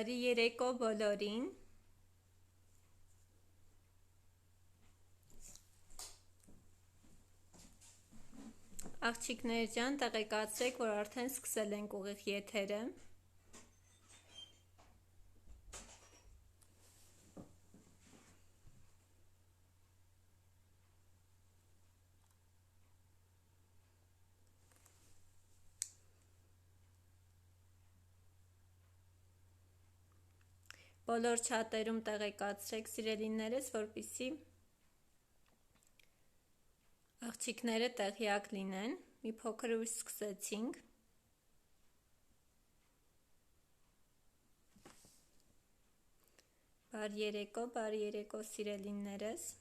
Բարի երեկո բոլորին։ Աղջիկներ ջան, տեղեկացրեք, որ արդեն սկսել ենք ուղիղ եթերը։ Բոլոր չաթերում տեղեկացրեք սիրելիներս, որպեսզի աղջիկները տեղյակ լինեն։ Մի փոքր ուշ սկսեցինք։ Բարի երեկո սիրելիներս։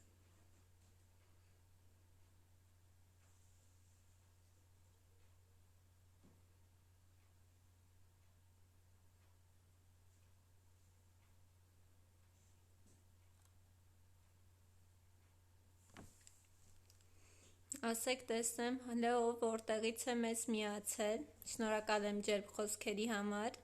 Ասեք տեսնեմ, Լեո, որտեղից է մեզ միացել։ Շնորհակալ եմ ջերմ խոսքերի համար։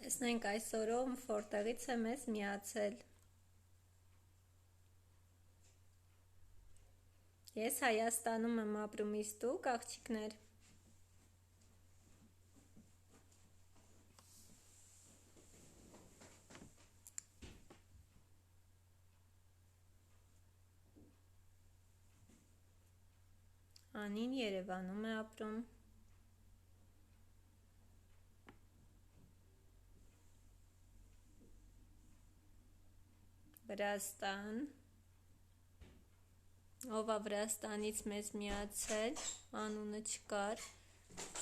Տեսնենք այսօրով որտեղից է մեզ միացել։ Ես Հայաստանում եմ ապրում, իսկ դուք, աղջիկներ։ Անին Երևանում է ապրում։ Վրաստան։ Ով է Վրաստանից մեզ միացել, անունը չկար,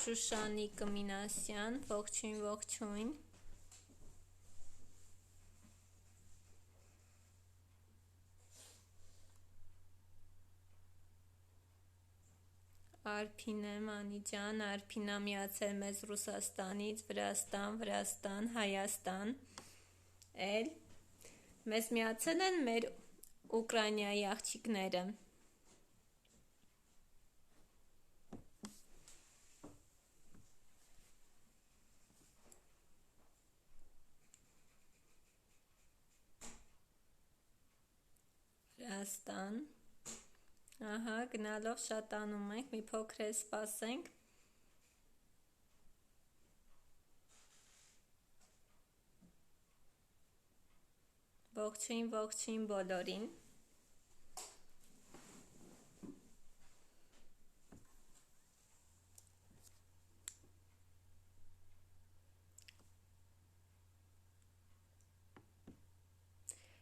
Շուշանիկ Մինասյան, ողջույն։ Արփինե Մանիջան, Արփինա միացել մեզ Ռուսաստանից, Վրաստան, Հայաստան, մեզ միացել են մեր Ուկրաինայի աղջիկները։ Վրաստան, ահա, գնալով շատանում ենք, մի փոքր սպասենք։ Ողջույն բոլորին։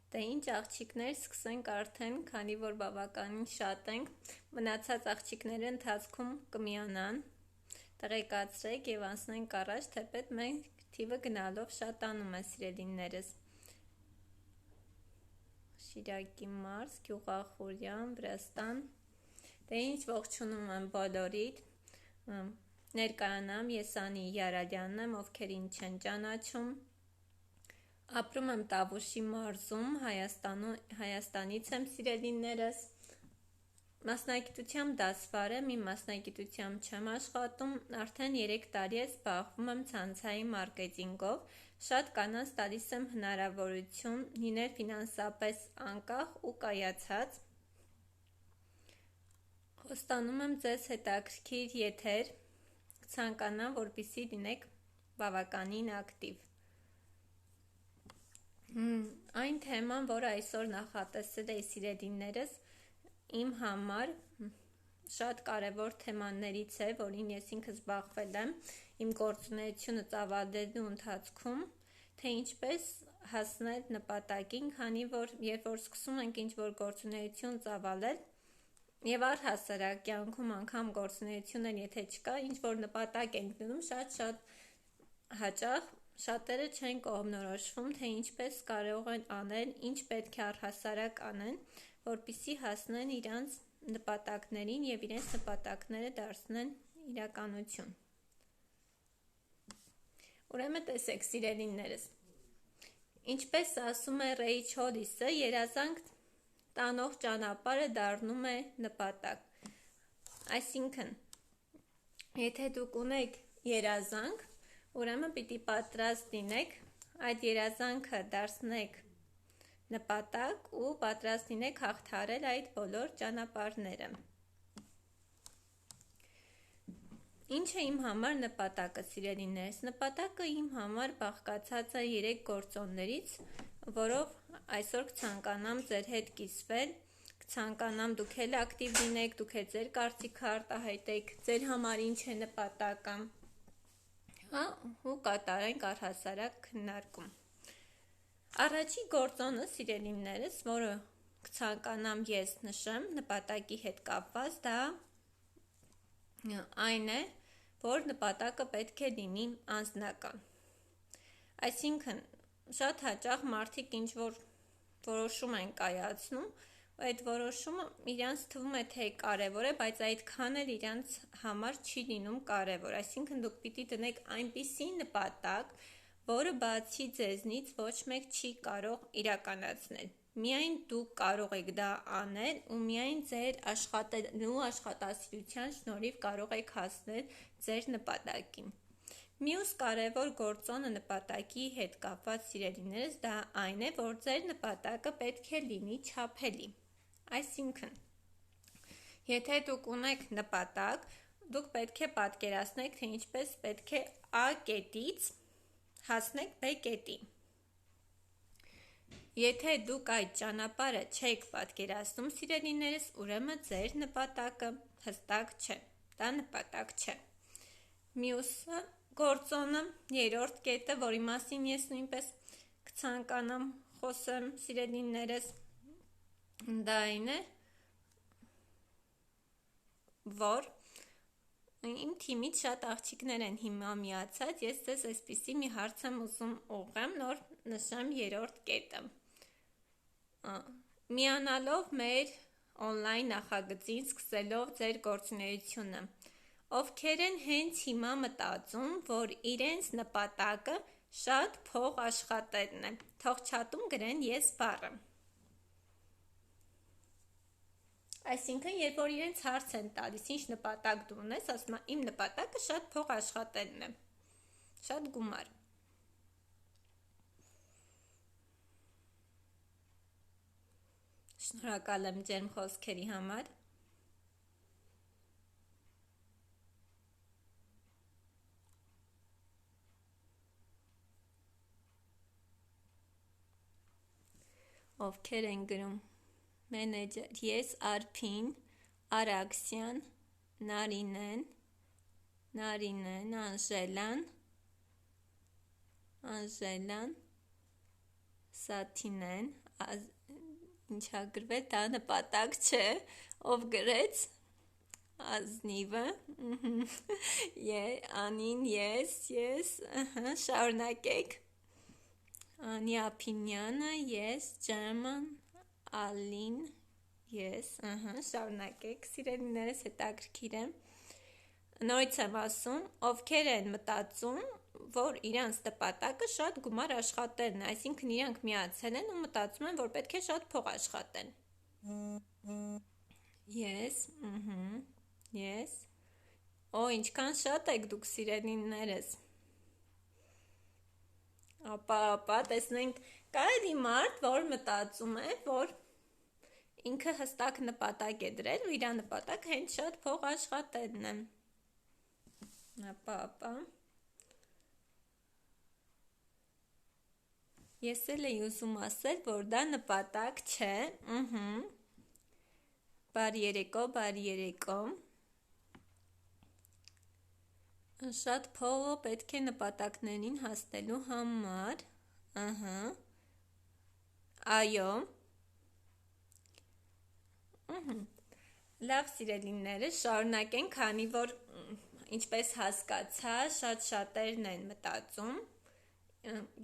Դե ինչ աղջիկներ, սկսենք արդեն, քանի որ բավականին շատ ենք, մնացած աղջիկները ընթացքում կմիանան, տեղեկացրեք և անցնենք առաջ, թեպետ մենք թիվը գնալով շատանում է սիրելիներս։ Շիրակի մարզ, Գյուղախորյան, Վրաստան։ Դե ինչ ողջունում եմ բոլորիդ, ներկայանամ, ես Անի Յարալյանն եմ, ովքեր ինձ չեն ճանաչում։ Ապրում եմ Տավուշի մարզում, Հայաստանից եմ սիրելիներս, մասնագիտությամբ դասվար եմ, իմ մասնագիտությամբ չեմ աշխատում, արդեն 3 տարի է զբաղվում եմ ցանցային մարքեթինգով, շատ կանանց տալիս եմ հնարավորություն լինել ֆինանսապես անկախ ու կայացած, խոստանում եմ ձեզ հետաքրքիր եթեր, կցանկանամ, որպեսզի լինեք բավականին ակտիվ։ Այն թեման, որը այսօր նախատեսել էի սիրելիներս, իմ համար շատ կարևոր թեմաներից է, որին ես ինքս զբաղվել եմ իմ գործունեությունը ծավալելու ընթացքում, թե ինչպես հասնել նպատակին, քանի որ երբ որ սկսում ենք ինչ-որ գործունեություն ծավալել, և առհասարակ կյանքում անգամ գործունեություն եթե չկա, ինչ-որ նպատակ ենք դնում, շատ հաճախ շատերը չեն կողմնորոշվում, թե ինչպես կարող են անել, ինչ պետք է առհասարակ անեն, որպեսզի հասնեն իրանց նպատակներին և իրենց նպատակները դարձնեն իրականություն։ Ուրեմն տեսեք սիրելիներս, Ինչպես ասում է Ռեյ Չոլիսը, երազանք տանող ճանապարհը դառնում է նպատակ։ Այսինքն, եթե դուք ունեք երազանք, ուրեմն պիտի պատրաստ լինեք այդ երազանքը դարձնեք նպատակ ու պատրաստ լինեք հաղթահարել այդ բոլոր ճանապարհները։ Ինչ է իմ համար նպատակը, սիրելիներս։ Նպատակը իմ համար բաղկացած է 3 գործոններից, որով այսօր կցանկանամ ձեր հետ կիսվել, կցանկանամ դուք էլ ակտիվ լինեք, դուք էլ ձեր կարծիքը արտահայտեք, ձեր համար ինչ է նպատակը, ու կատարենք առհասարակ քննարկում։ Առաջի գործոնը, սիրելիներս, որը կցանկանամ ես նշեմ նպատակի հետ կապված, դա այն է, որ նպատակը պետք է լինի անձնական։ Այսինքն, շատ հաճախ մարդիկ ինչ-որ որոշում են կայացնում, այդ որոշումը իրանց թվում է թե կարևոր է, բայց այդքան էլ իրանց համար չի լինում կարևոր։ Այսինքն, դուք պիտի դնեք այնպիսի նպատակ, որը բացի ձեզնից ոչ մեկ չի կարող իրականացնել։ Միայն դուք կարող եք դա անել ու միայն ձեր աշխատելու աշխատասիրության շնորհիվ կարող եք հասնել ձեր նպատակին։ Մյուս կարևոր գործոնը նպատակի հետ կապված, սիրելիներս, դա այն է, որ ձեր նպատակը պետք է լինի չափելի։ Այսինքն, եթե դուք ունեք նպատակ, դուք պետք է պատկերացնեք, թե ինչպես պետք է A կետից հասնեք B կետի։ Եթե դուք այդ ճանապարհը չեք պատկերացնում, սիրելիներս, ուրեմն ձեր նպատակը հստակ չէ, դա նպատակ չէ։ Մյուս գործոնը, երրորդ կետը, որի մասին ես նույնպես կցանկանամ խոսեմ, սիրելիներս, դա այն է, որ իմ թիմից շատ աղջիկներ են հիմա միացած, ես ձեզ այսպիսի մի հարց եմ ուզում ուղղեմ, նոր նշեմ երրորդ կետը։ Միանալով մեր օնլայն նախագծին, սկսելով ձեր գործունեությունը, ովքեր են հենց հիմա մտածում, որ իրենց նպատակը շատ փող աշխատելն է, թող չաթում գրեն ես բառը։ Այսինքն, երբ որ իրենց հարց են տալիս, ինչ նպատակ դու ունես, ասում եմ, իմ նպատակը շատ փող աշխատելն է, շատ գումար։ Շնորհակալ եմ ջերմ խոսքերի համար։ Ովքեր են գրում։ Մենեջեր, ես Արփին, Արաքսյան, Նարինեն, Անժելան, Սաթինեն, ինչա գրվել, դա նպատակ չէ, ով գրեց, Ազնիվը, Անին, ես, շարունակեք, Անի Ափինյանը, ես, Ջերման, Ալին, ես, շարունակեք, սիրելիներս, հետաքրքիր է։ Նորից եմ ասում, ովքեր են մտածում, որ իրանց նպատակը շատ գումար աշխատելն է, այսինքն իրանք միացել են ու մտածում են, որ պետք է շատ փող աշխատեն։ Ես, ինչքան շատ եք դուք սիրելիներս։ Ապա, տեսնենք, կա էլի մարդ, որ մտածում է, որ ինքը հստակ նպատակ է դրել ու իր նպատակը հենց շատ փող աշխատելն է։ Ապա, ես էլ էի ուզում ասել, որ դա նպատակ չէ, բարի երեկո, շատ փողը պետք է նպատակներին հասնելու համար, այո, լավ սիրելիները, շարունակենք, քանի որ ինչպես հասկացա, շատ շատերն են մտածում,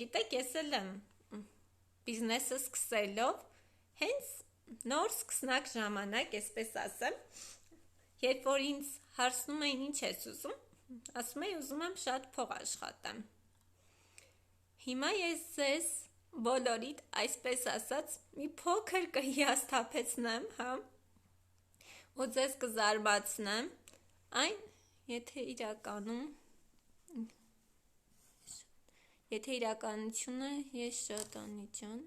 գիտեք, ես էլ եմ բիզնեսը սկսելով, հենց նոր սկսնակ ժամանակ, այսպես ասեմ, երբ որ ինձ հարցնում էին ինչ ես ուզում, ասում էի ուզում եմ շատ փող աշխատեմ։ Հիմա ես ձեզ բոլորիդ, այսպես ասած, մի փոքր կհիասթափեցնեմ, հա, ու ձեզ կզարմացնեմ, այն, եթե իրականությունը ես շատ անիջան,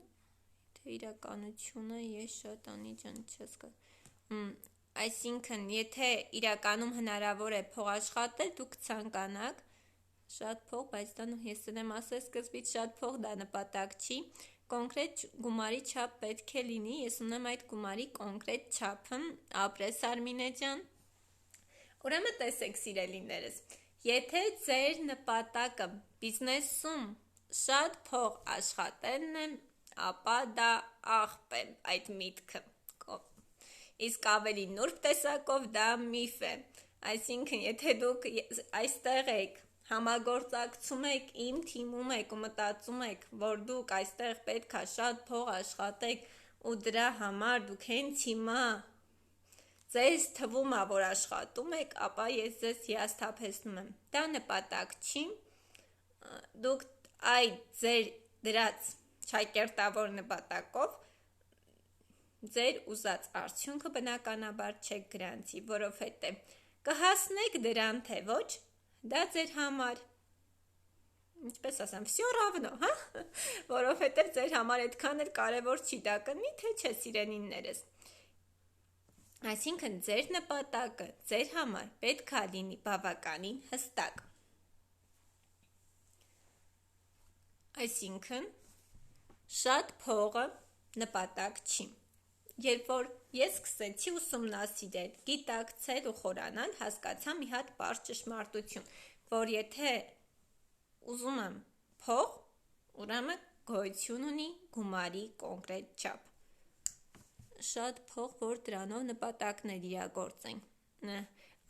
այսինքն, եթե իրականում հնարավոր է փող աշխատել, դուք ցանկանաք շատ փող, բայց դա ես եմ ասել սկզբից շատ փող դա նպատակ չի, կոնկրետ գումարի չափ պետք է լինի, ես ունեմ այդ գումարի կոնկրետ չափը, ապրես Արմինե ջան։ Ուրեմն տեսեք սիրելիներս, եթե ձեր նպատակը բիզնեսում շատ փող աշխատելն է, ապա դա աղբ է այդ միտքը, իսկ ավելի նուրբ տեսակով դա միֆ է, այսինքն եթե դուք այստեղ եք, համագործակցում եք, իմ թիմում եք ու մտածում եք, որ դուք այստեղ պետք է շատ փող աշխատեք ու դրա համար դուք հենց հիմա ձեզ թվում է, որ աշխատում եք, ապա ես ձեզ հիասթափեցնում եմ, դա նպատակ չի, դուք այդ ձեր դրած ճակերտավոր նպատակով ձեր ուզած արդյունքը բնականաբար չեք գրանցի, որովհետև կհասնեք դրան թե ոչ, դա ձեր համար, ինչպես ասեմ, всё равно, հա, որովհետև ձեր համար այդքան էլ կարևոր չի դա կնի, թե չէ սիրելիներս, այսինքն ձեր նպատակը ձեր համար պետք է լինի բավականին հստակ, այսինքն շատ փողը նպատակ չի, երբ որ ես սկսեցի ուսումնասիրել, գիտակցել ու խորանալ, հասկացա մի հատ պարզ ճշմարտություն, որ եթե ուզում եմ փող, ուրեմն գոյություն ունի գումարի կոնկրետ չափ, շատ փող, որ դրանով նպատակներ իրագործենք,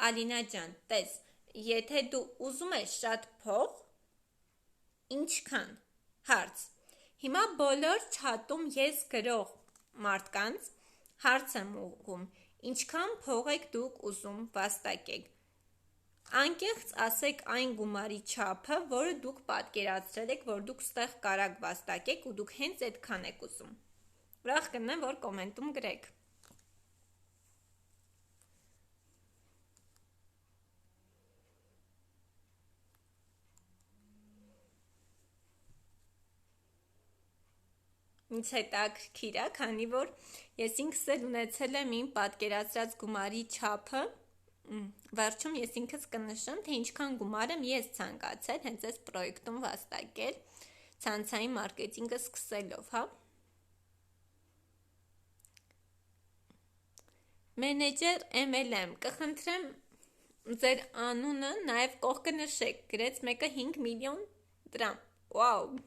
Ալինա ջան, տես, եթե դու ուզում ես շատ փող, ինչքան, հարց, հիմա բոլոր չաթում ես գրող մարդկանց հարց եմ ուղղում, ինչքան փող եք դուք ուզում վաստակեք, անկեղծ ասեք այն գումարի չափը, որը դուք պատկերացրել եք, որ դուք ստեղ կարաք վաստակեք ու դուք հենց այդքան եք ուզում, ուրախ կլինեմ, որ կոմենտում գրեք, ինձ հետաքրքիր է, քանի որ ես ինքս էլ ունեցել եմ իմ պատկերացրած գումարի չափը, վերջում ես ինքս կնշեմ, թե ինչքան գումար եմ ես ցանկացել հենց այս պրոյեկտում վաստակել, ցանցային մարքեթինգը սկսելով, հա։ Մենեջեր MLM, կխնդրեմ ձեր անունը նաև կողքը նշեք, գրեց մեկը 5 միլիոն դրամ, վաու,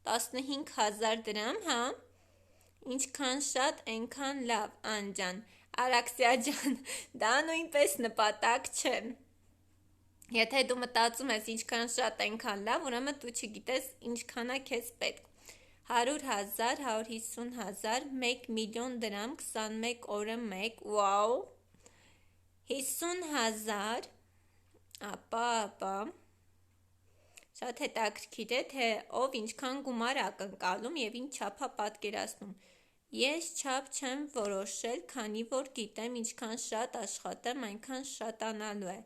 15,000 դրամ, հա, ինչքան շատ, այնքան լավ, Անջան, Արաքսիա ջան, դա նույնպես նպատակ չէ, եթե դու մտածում ես ինչքան շատ, այնքան լավ, ուրեմն դու չգիտես ինչքան է քեզ պետք, 100,000, 150,000, 1 միլիոն դրամ, 21 օրը 1, վաու, 50,000, ապա, շատ հետաքրքիր է, թե ով ինչքան գումար ակնկալում և ինչ չափ է պատկերացնում, ես չափ չեմ որոշել, քանի որ գիտեմ ինչքան շատ աշխատեմ, այնքան շատանալու է,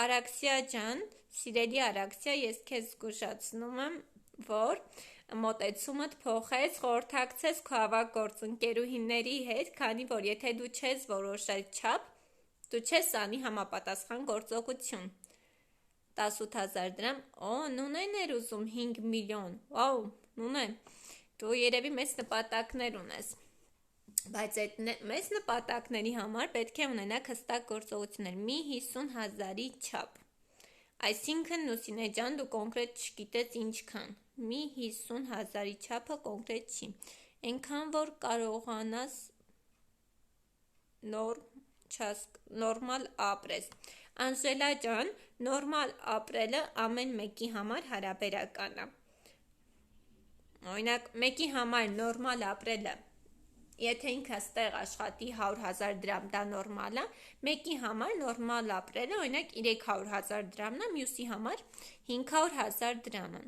Արաքսիա ջան, սիրելի Արաքսիա, ես քեզ զգուշացնում եմ, որ մոտեցումդ փոխես, խորհրդակցես քո ավագ գործընկերուհիների հետ, քանի որ եթե դու չես որոշել չափ, դու չես անի համապատասխան գործողություն, 18,000 դրամ, նունեն էր ուզում 5 միլիոն, վաու, նունեն, դու երևի մեծ նպատակներ ունես, բայց այդ մեծ նպատակների համար պետք է ունենաք հստակ գործողություններ, մի 50,000-ի չափ, այսինքն Լուսինե ջան, դու կոնկրետ չգիտես ինչքան, մի 50,000-ի չափը կոնկրետ չի, այնքան որ կարողանաս նորմալ ապրես, Անժելա ջան, նորմալ ապրելը ամեն մեկի համար հարաբերական է, օրինակ մեկի համար նորմալ ապրելը Եթե ինքը ստեղ աշխատի 100,000 դրամ, դա նորմալ է, մեկի համար նորմալ ապրելը, օրինակ 300,000 դրամն է, մյուսի համար 500,000 դրամը։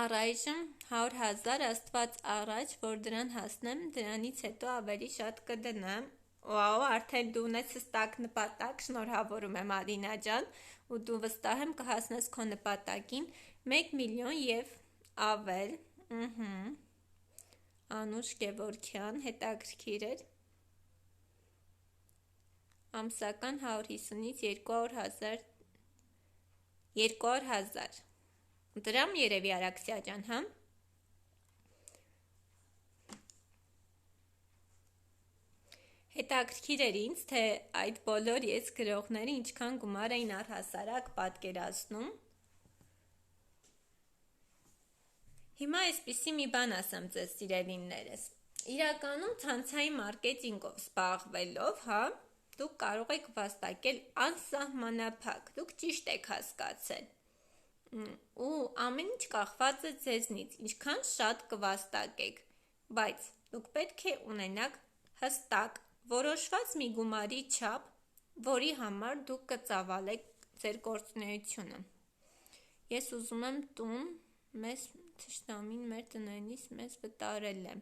Առայժմ 100,000 աստված առաջ, որ դրան հասնեմ, դրանից հետո ավելի շատ կդնեմ։ Վաու, արդեն դու ունես հստակ նպատակ, շնորհավորում եմ Ալինա ջան, ու դու վստահ եմ կհասնես քո նպատակին 1 միլիոն եւ ավել։ Անուշ Գևորգյան, հետաքրքիր էր։ Ամսական 150-ից 200,000 դրամ երևի Արաքսիա ջան, հա։ Հետաքրքիր էր ինձ, թե այդ բոլոր ես գրողները ինչքան գումար էին առհասարակ պատկերացնում։ Հիմա այսպիսի մի բան ասեմ ձեզ սիրելիներս, իրականում ցանցային մարքեթինգով զբաղվելով, հա, դուք կարող եք վաստակել անսահմանափակ, դուք ճիշտ եք հասկացել, ու ամեն ինչ կախված է ձեզնից, ինչքան շատ կվաստակեք, բայց դուք պետք է ունենաք հստակ, որոշված մի գումարի չափ, որի համար դուք կծավալեք ձեր գործունեությունը։ Ես ուզում եմ տուն, մեզ թշնամին մեր տնայինից մեզ վտարել է։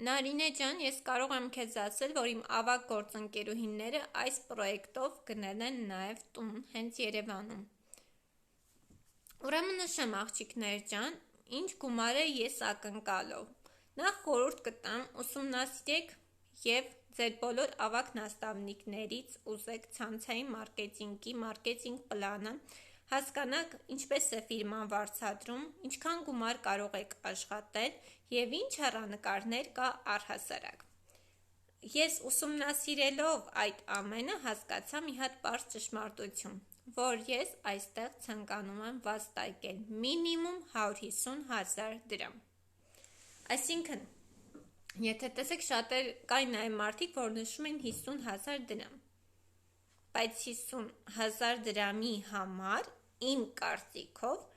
Նարինե ջան, ես կարող եմ քեզ ասել, որ իմ ավագ գործընկերուհիները այս պրոյեկտով գնել են նաև տուն, հենց Երևանում։ Ուրեմն նշեմ աղջիկներ ջան, ինչ գումար է ես ակնկալով։ Նախ խորհուրդ կտամ ուսումնասիրեք եւ ձեր բոլոր ավագ наставникներից ուզեք ցանցային մարքեթինգի մարքեթինգ պլանը, հասկանաք ինչպես է ֆիրման վարձատրում, ինչքան գումար կարող եք աշխատել եւ ինչ հեռանկարներ կա առհասարակ։ Ես ուսումնասիրելով այդ ամենը հասկացա մի հատ պարզ ճշմարտություն, որ ես այստեղ ցանկանում եմ վաստակել մինիմում 150,000 դրամ։ Այսինքն, եթե տեսեք շատեր կային նաև մարդիկ, որ նշում են 50,000 դրամ, բայց 50,000 դրամի համար իմ կարծիքով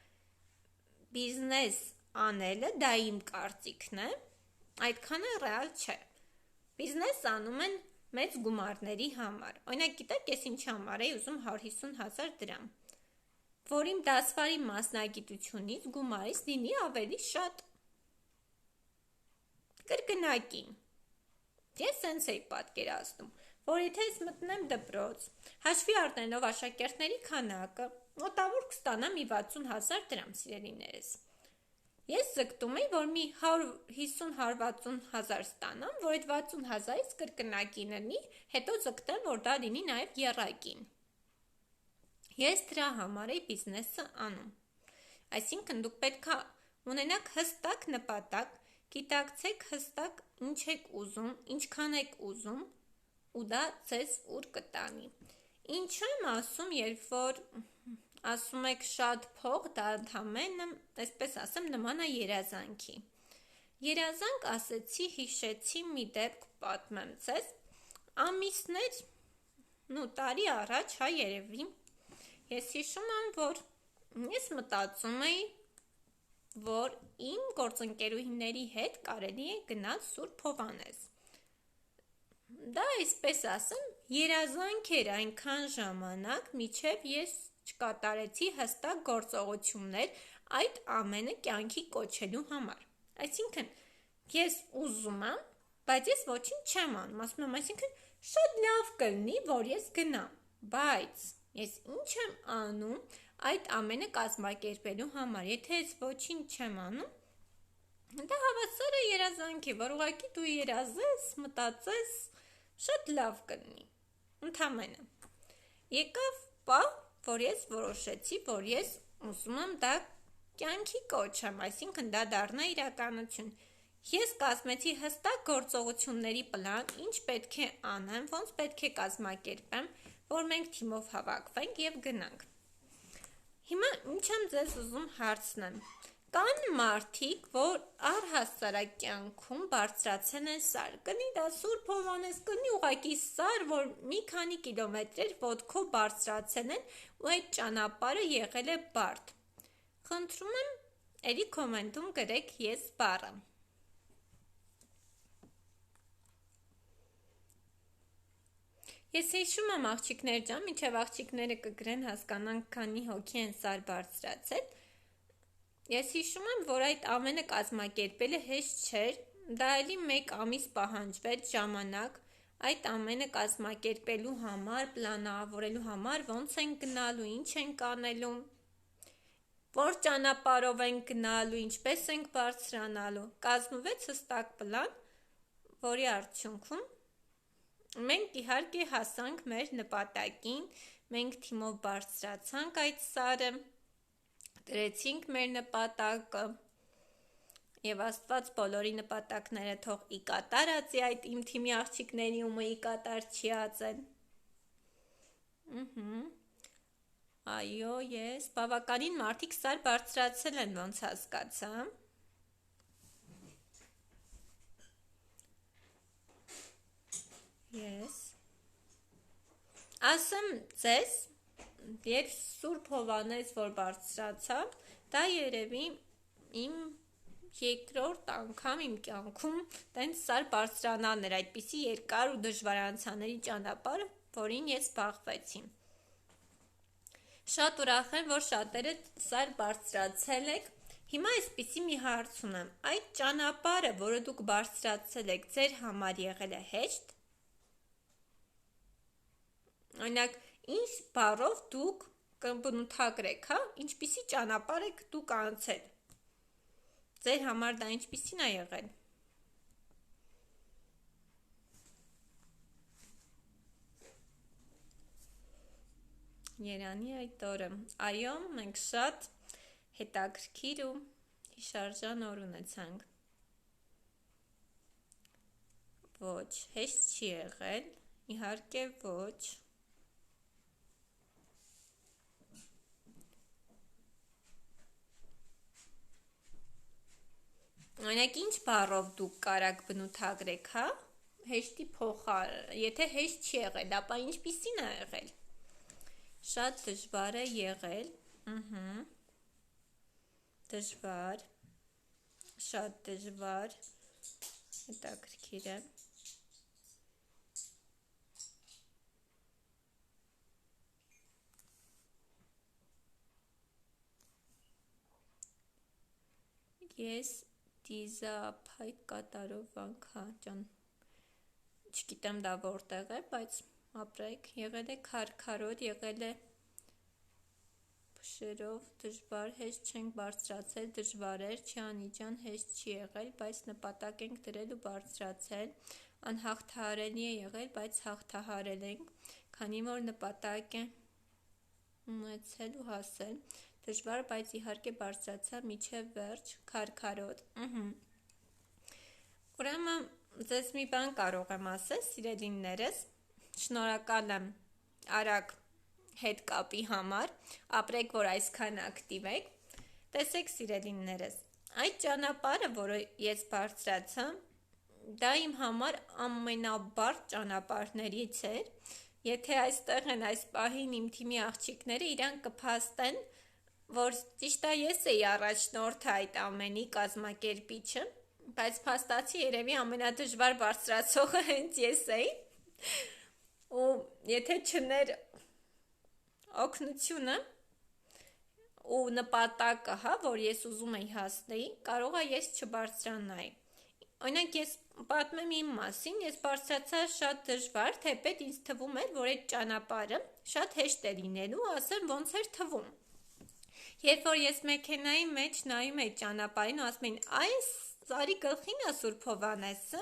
բիզնես անելը, դա իմ կարծիքն է, այդքանը ռեալ չէ։ Բիզնես անում են մեծ գումարների համար։ Օրինակ, գիտեք, ես ինչ համար էի ուզում 150,000 դրամ, որ իմ դասվարի մասնագիտությունից գումարից լինի ավելի շատ։ Կրկնակին։ Ես սենց էի պատկերացնում, որ եթե ես մտնեմ դպրոց, հաշվի առնելով աշակերտների քանակը, մոտավոր կստանամ մի 60,000 դրամ, սիրելիներս։ Ես ձգտում էի, որ մի 150-160,000 ստանամ, որ այդ 60,000-ից կրկնակին լինի, հետո ձգտեմ, որ դա լինի նաև եռակին։ Ես դրա համար էի բիզնեսը անում։ Այսինքն դուք պետք է ունենաք հստակ նպատակ, գիտակցեք հստակ ինչ եք ուզում, ինչքան եք ուզում, ու դա ձեզ ուր կտանի։ Ինչու եմ ասում, երբ որ ասում եք շատ փող, դա ընդամենը, այսպես ասեմ, նման է երազանքի։ Երազանք ասեցի, հիշեցի, մի դեպք պատմեմ ձեզ։ Ամիսներ, տարի առաջ, հա, երևի, ես հիշում եմ, որ ես մտածում էի, որ իմ գործընկերուհիների հետ կարելի է գնալ Սուրբ Հովհաննես։ Դա այսպես ասեմ, երազանք էր այնքան ժամանակ, մինչև ես չկատարեցի հստակ գործողություններ այդ ամենը կյանքի կոչելու համար։ Այսինքն, ես ուզում եմ, բայց ես ոչինչ չեմ անում, ասում եմ, այսինքն շատ լավ կլինի, որ ես գնամ, բայց ես ինչ եմ անում այդ ամենը կազմակերպելու համար, եթե ես ոչինչ չեմ անում, դա հավասար է երազանքի, որ ուղղակի դու երազես, մտածես, շատ լավ կլինի, ընդամենը։ Եկավ պահ, որ ես որոշեցի, որ ես ուզում եմ դա կյանքի կոչեմ, այսինքն դա դառնա իրականություն։ Ես կազմեցի հստակ գործողությունների պլան, ինչ պետք է անեմ, ոնց պետք է կազմակերպեմ, որ մենք թիմով հավաքվենք եւ գնանք։ Հիմա ինչ եմ ձեզ ուզում հարցնեմ։ Կան մարդիկ, որ առհասարակ կյանքում բարձրացել են սար, կնի դա Սուրբ Հովհաննես, կնի ուղղակի սար, որ մի քանի կիլոմետրեր ոտքով բարձրացել են ու այդ ճանապարհը եղել է բարդ։ Խնդրում եմ, էլի կոմենտում գրեք ես բառը։ Ես հիշում եմ աղջիկներ ջան, մինչև աղջիկները կգրեն հասկանանք քանի հոգի են սար բարձրացել։ Ես հիշում եմ, որ այդ ամենը կազմակերպելը հեշտ չէր, դա էլի 1 ամիս պահանջվեց ժամանակ, այդ ամենը կազմակերպելու համար, պլանավորելու համար, ոնց են գնալու, ինչ ենք անելու, որ ճանապարհով ենք գնալու, ինչպես ենք բարձրանալու, կազմվեց հստակ պլան, որի արդյունքում մենք իհարկե հասանք մեր նպատակին, մենք թիմով բարձրացանք այդ սարը, դրեցինք մեր նպատակը եւ Աստված բոլորի նպատակները թող ի կատար ածի այդ իմ թիմի աղջիկների ումը ի կատար չի ածել։ Այո, ես բավականին մարդիկ սար բարձրացել են, ոնց հասկացա։ Ես ասեմ ձեզ, երբ Սուրբ Հովանես որ բարձրացավ, դա երևի իմ երկրորդ անգամ իմ կյանքում տենց սար բարձրանալն էր, այդպիսի երկար ու դժվարանցանելի ճանապարհ, որին ես զբաղվեցի։ Շատ ուրախ եմ, որ շատերը սար բարձրացել եք։ Հիմա այսպիսի մի հարց ունեմ, այդ ճանապարհը, որը դուք բարձրացել եք, ձեր համար եղել է հեշտ։ Օրինակ, ինչ բառով դուք կբնութագրեք, հա, ինչպիսի ճանապարհ եք դուք անցել։ Ձեր համար դա ինչպիսին է եղել։ Երանի այդ օրը։ Այո, մենք շատ հետաքրքիր ու հիշարժան օր ունեցանք։ Ոչ, հեշտ չի եղել, իհարկե ոչ։ Օրինակ, ինչ բառով դուք կարաք բնութագրեք, հա? Հեշտի փոխարեն, եթե հեշտ չի եղել, ապա ինչպիսին է եղել։ Շատ դժվար է եղել, դժվար, շատ դժվար, հետաքրքիր է։ Ես դիզափայտ կատարով վանքա ջան, չգիտեմ դա որտեղ է, բայց ապրեք, եղել է քարքարոտ, եղել է փշերով, դժվար, հեշտ չենք բարձրացել, դժվար էր, Չանի ջան, հեշտ չի եղել, բայց նպատակ ենք դրել ու բարձրացել, անհաղթահարելի է եղել, բայց հաղթահարել ենք, քանի որ նպատակ է ունեցել ու հասել, դժվար, բայց իհարկե բարձրացա մինչև վերջ, քարքարոտ։ Ուրեմն ձեզ մի բան կարող եմ ասել, սիրելիներս, շնորհակալ եմ արագ հետ կապի համար, ապրեք, որ այսքան ակտիվ եք։ Տեսեք, սիրելիներս, այդ ճանապարհը, որը ես բարձրացա, դա իմ համար ամենաբարդ ճանապարհներից էր։ Եթե այստեղ են այս պահին իմ թիմի աղջիկները, իրանք կփաստեն, որ ճիշտ է ես էի առաջնորդը այդ ամենի կազմակերպիչը, բայց փաստացի երևի ամենադժվար բարձրացողը հենց ես էի։ Ու եթե չներ օգնությունը ու նպատակը, հա, որ ես ուզում էի հասնեի, կարող է ես չբարձրանայի։ Օրինակ ես պատմեմ իմ մասին, ես բարձրացա շատ դժվար, թեպետ ինձ թվում էր, որ այդ ճանապարհը շատ հեշտ է լինելու, ասեմ ոնց էր թվում։ Երբ որ ես մեքենայի մեջ նայում էի ճանապարհին ու ասում էին, այս Սարի գլխին է Սուրբ Հովանեսը,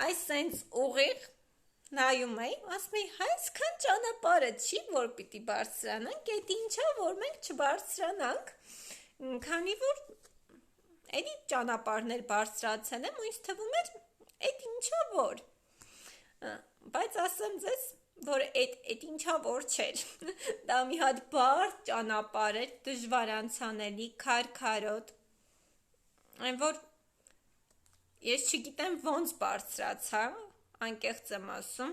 այս սենց ուղիղ նայում էի, ասում էի, հա այսքան ճանապարհը չի, որ պիտի բարձրանանք, այդ ինչա, որ մենք չբարձրանանք, քանի որ էլի ճանապարհներ բարձրացել եմ ու ինձ թվում էր, այդ ինչա որ։ Բայց ասեմ ձեզ, որ այդ ինչա որ չէր, դա մի հատ բարդ ճանապարհ էր, դժվարանցանելի, քարքարոտ, այն որ ես չգիտեմ ոնց բարձրացա, անկեղծ եմ ասում,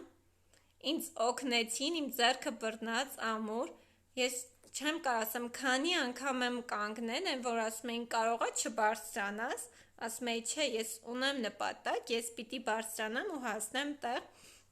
ինձ օգնեցին, իմ ձեռքը բռնած ամուր, ես չեմ կարող ասեմ, քանի անգամ եմ կանգնել, են որ ասում էին կարող է չբարձրանաս, ասում էի չէ, ես ունեմ նպատակ, ես պիտի բարձրանամ ու հասնեմ տեղ,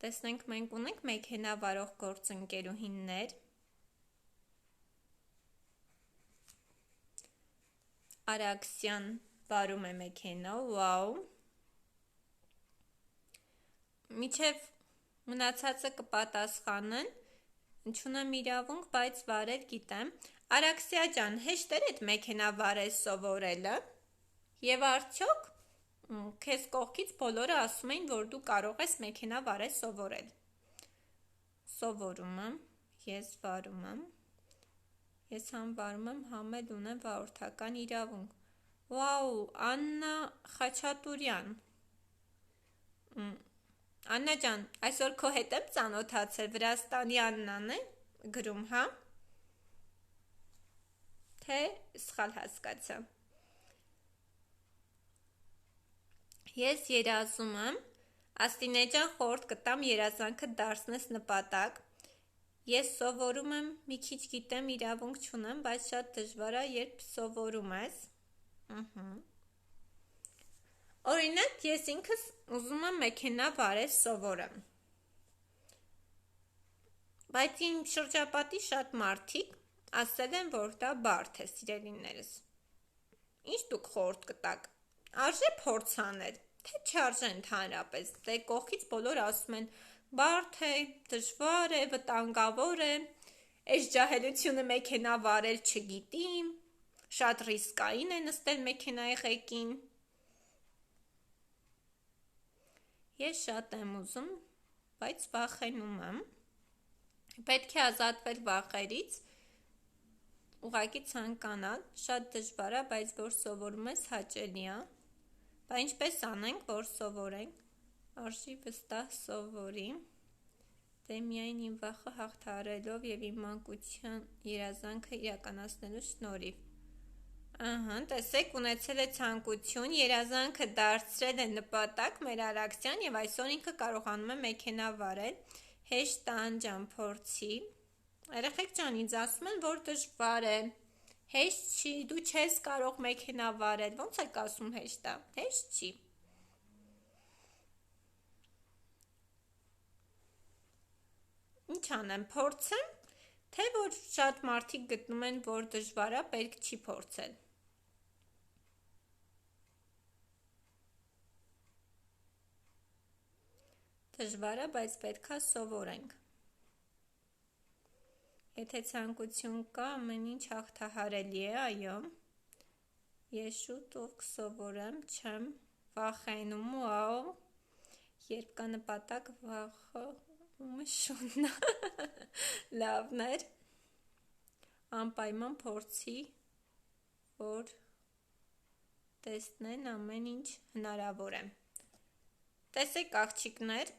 Տեսնենք, մենք ունենք մեքենա վարող գործընկերուհիներ։ Արաքսյան վարում է մեքենա, վաու։ Միջև մնացածը կպատասխանեն, չունեմ իրավունք, բայց վարել գիտեմ։ Արաքսիա ջան, հեշտ էր այդ մեքենա վարել սովորելը։ Եվ արդյոք քեզ կողքից բոլորը ասում էին, որ դու կարող ես մեքենա վարել սովորել։ Սովորում եմ, ես վարում եմ։ Ես համ վարում եմ, համ էլ ունեմ վարորդական իրավունք։ Վաու, Աննա Խաչատուրյան։ Աննա ջան, այսօր քո հետ եմ ծանոթացել, Վրաստանի Աննան է գրում, հա։ Թե սխալ հասկացա։ Ես երազում եմ, Աստինե ջան, խորհուրդ կտամ երազանքը դարձնես նպատակ։ Ես սովորում եմ, մի քիչ գիտեմ, իրավունք չունեմ, բայց շատ դժվար է, երբ սովորում ես։ Օրինակ, ես ինքս ուզում եմ մեքենա վարել սովորեմ։ Բայց իմ շրջապատի շատ մարդիկ ասել են, որ դա բարդ է, սիրելիներս։ Ինչ դուք խորհուրդ կտաք։ Արժե փորձ անել, թե չարժե ընդհանրապես։ Դե կողքից բոլորը ասում են, բարդ է, դժվար է, վտանգավոր է, այս ջահելությունը մեքենա վարել չգիտի, շատ ռիսկային է նստել մեքենայի ղեկին։ Ես շատ եմ ուզում, բայց վախենում եմ։ Պետք է ազատվել վախերից, ուղղակի ցանկանալ, շատ դժվար է, բայց որ սովորում ես հաճելի է։ Բայց ինչպես անենք, որ սովորենք, արժի վստահ սովորի, դե միայն իմ վախը հաղթահարելով և իմ մանկության երազանքը իրականացնելու շնորհիվ։ Ահա, տեսեք, ունեցել է ցանկություն, երազանքը դարձրել է նպատակ մեր Արաքսյան և այսօր ինքը կարողանում է մեքենա վարել, հեշտ անջանփորձի։ Երեխեք ջան, ինձ ասում են, որ դժվար է, հեշտ չի, դու չես կարող մեքենա վարել, ոնց եք ասում հեշտ է, հեշտ չի։ Ինչ անեմ, փորձեմ, թե որ շատ մարդիկ գտնում են, որ դժվար է, պետք չի փորձել։ Դժվար է, բայց պետք է սովորենք։ Եթե ցանկություն կա, ամեն ինչ հաղթահարելի է, այո։ Ես շուտով կսովորեմ, չեմ վախենում, վաու։ Երբ կա նպատակ, վախը ումը շուննա։ Լավն էր։ Անպայման փորձի, որ տեսնեն ամեն ինչ հնարավոր է։ Տեսեք աղջիկներ,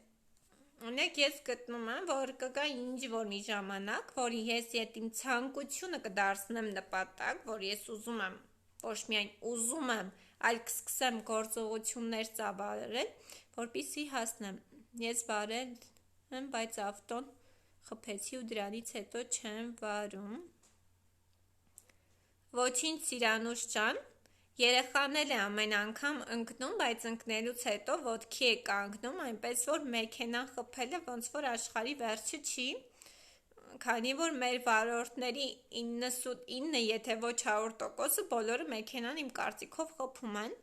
ունեք ես գտնում եմ, որ կգա ինչ-որ մի ժամանակ, որ ես իմ ցանկությունը կդարձնեմ նպատակ, որ ես ուզում եմ, ոչ միայն ուզում եմ, այլ կսկսեմ գործողություններ ծավալել, որպեսզի հասնեմ։ Ես վարել եմ, բայց ավտոն խփեցի ու դրանից հետո չեմ վարում։ Ոչինչ Սիրանուշ ջան, երեխան էլ է ամեն անգամ ընկնում, բայց ընկնելուց հետո ոտքի է կանգնում, այնպես որ մեքենան խփելը ոնց որ աշխարհի վերջը չի, քանի որ մեր վարորդների 99, եթե ոչ 100%-ը բոլորը մեքենան իմ կարծիքով խփում են։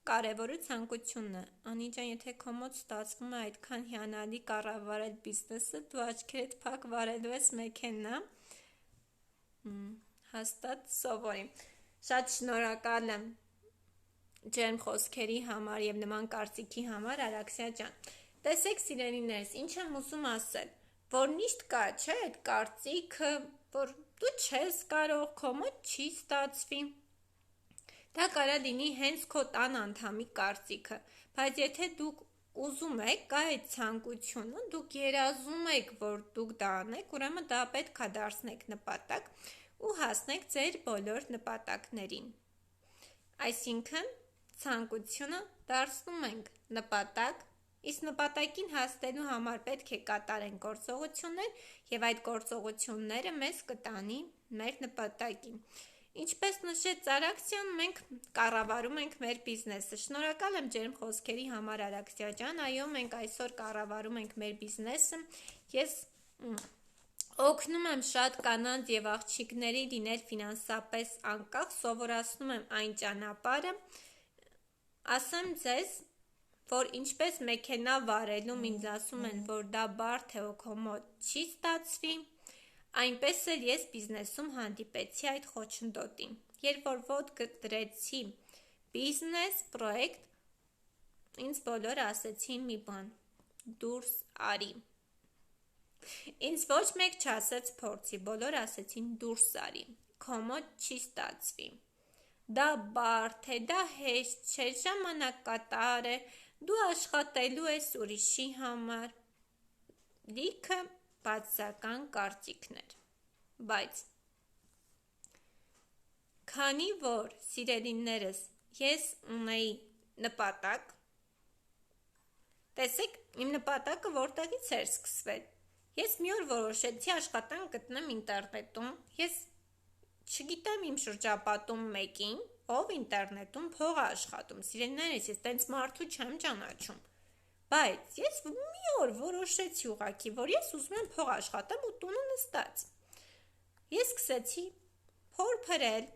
Կարևորը ցանկությունն է։ Անի ջան, եթե քո մոտ ստացվում է այդքան հիանալի կառավարել բիզնեսը, դու աչքերդ փակ վարելու ես մեքենա, հաստատ սովորի։ Շատ շնորհակալ եմ ջերմ խոսքերի համար և նման կարծիքի համար, Արաքսիա ջան։ Տեսեք սիրելիներս, ինչ եմ ուզում ասել, որ միշտ կա, չէ, այդ կարծիքը, որ դու չես կարող, քո մոտ չի ստացվի։ Դա կարա լինի հենց քո տան անդամի կարծիքը, բայց եթե դուք ուզում եք, կա այդ ցանկությունը, դուք երազում եք, որ դուք դա անեք, ուրեմն դա պետք է դարձնեք նպատակ ու հասնեք ձեր բոլոր նպատակներին։ Այսինքն ցանկությունը դարձնում ենք նպատակ, իսկ նպատակին հասնելու համար պետք է կատարենք գործողություններ և այդ գործողությունները մեզ կտանի մեր նպատակին։ Ինչպես նշեց Արաքսյան, մենք կառավարում ենք մեր բիզնեսը։ Շնորհակալ եմ ջերմ խոսքերի համար, Արաքսիա ջան։ Այո, մենք այսօր կառավարում ենք մեր բիզնեսը։ Ես օգնում եմ շատ կանանց եւ աղջիկների լինել ֆինանսապես անկախ, սովորացնում եմ այն ճանապարհը։ Ասեմ ձեզ, որ ինչպես մեքենա վարելում ինձ ասում են, որ դա բարդ է ու քո մոտ չի ստացվի, այնպես էլ ես բիզնեսում հանդիպեցի այդ խոչընդոտին։ Երբ որ ոտքը դրեցի բիզնես, պրոյեկտ, ինձ բոլորը ասեցին մի բան՝ դուրս արի։ Ինձ ոչ մեկ չասեց փորձի, բոլորը ասեցին դուրս արի, քո մոտ չի ստացվի։ Դա բարդ է, դա հեշտ չէ, ժամանակատար է, դու աշխատելու ես ուրիշի համար։ Լիքը բացասական կարծիքներ։ Բայց քանի որ, սիրելիներս, ես ունեի նպատակ, տեսեք, իմ նպատակը որտեղից էր սկսվել։ Ես մի օր որոշեցի աշխատանք գտնեմ ինտերնետում, ես չգիտեմ իմ շրջապատում մեկին, ով ինտերնետում փող է աշխատում, սիրելիներս, ես տենց մարդու չեմ ճանաչում, բայց ես մի օր որոշեցի ուղղակի, որ ես ուզում եմ փող աշխատեմ ու տունը նստած։ Ես սկսեցի փորփրել,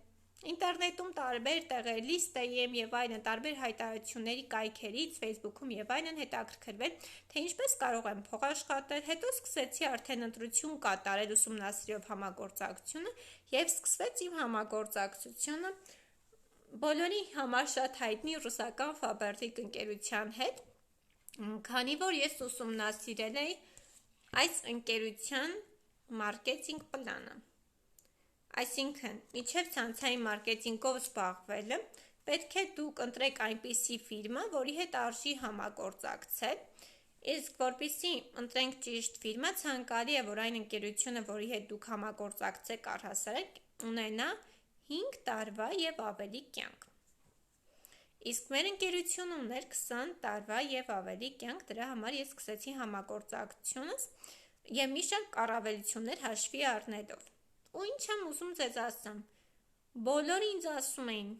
ինտերնետում տարբեր տեղեր, լիստեյեմ եւ այլն, տարբեր հայտարարությունների կայքերից, Facebook-ում եւ այլն հետաքրքրվել, թե ինչպես կարող եմ փող աշխատել, հետո սկսեցի արդեն ընտրություն կատարել ուսումնասիրելով համագործակցությունը եւ սկսվեց իմ համագործակցությունը բոլորի համար շատ հայտնի ռուսական Faberlic ընկերության հետ, քանի որ ես ուսումնասիրել էի այս ընկերության մարքեթինգ պլանը։ Այսինքն, մինչև ցանցային մարքեթինգով զբաղվելը, պետք է դուք ընտրեք այնպիսի ֆիրմա, որի հետ արժի համագործակցել, իսկ որպեսզի ընտրենք ճիշտ ֆիրմա, ցանկալի է, որ այն ընկերությունը, որի հետ դուք համագործակցեք առհասարակ, ունենա 5 տարվա եւ ավելի կյանք։ Իսկ մեր ընկերությունը ուներ 20 տարվա եւ ավելի կյանք, դրա համար ես սկսեցի համագործակցությունս եւ մի շարք առավելություններ հաշվի առնելով։ Ու ինչ եմ ուզում ձեզ ասեմ, բոլորը ինձ ասում էին,